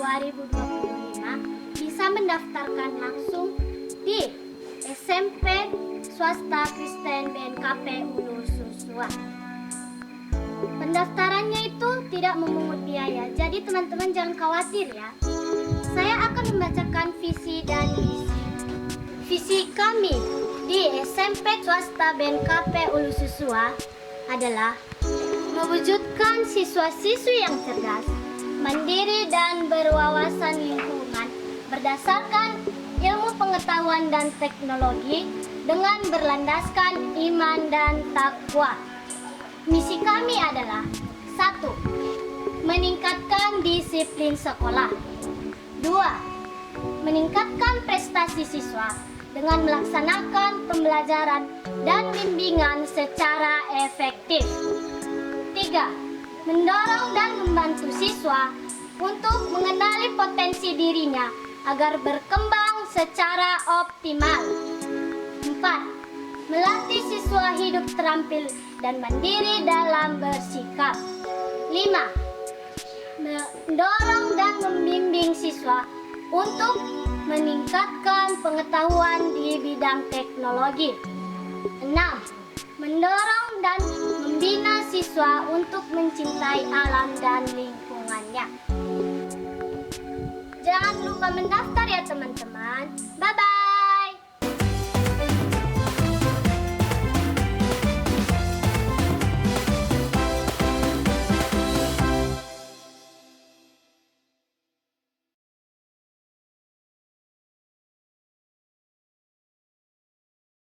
2025 bisa mendaftarkan langsung di SMP Swasta Kristen BNKP Ulu Susua. Pendaftarannya itu tidak memungut biaya, jadi teman-teman jangan khawatir ya. Saya akan membacakan visi dan misi. Visi kami di SMP Swasta BNKP Ulu Susua adalah mewujudkan siswa-siswi yang cerdas, mandiri dan berwawasan lingkungan berdasarkan ilmu pengetahuan dan teknologi dengan berlandaskan iman dan takwa. Misi kami adalah 1. Meningkatkan disiplin sekolah. 2. Meningkatkan prestasi siswa dengan melaksanakan pembelajaran dan bimbingan secara efektif. 3. Mendorong dan membantu siswa untuk mengenali potensi dirinya agar berkembang secara optimal. 4. Melatih siswa hidup terampil dan mandiri dalam bersikap. 5. Mendorong dan membimbing siswa untuk meningkatkan pengetahuan di bidang teknologi. 6. Mendorong dan membina siswa untuk mencintai alam dan lingkungannya. Jangan lupa mendaftar ya teman-teman. Bye-bye.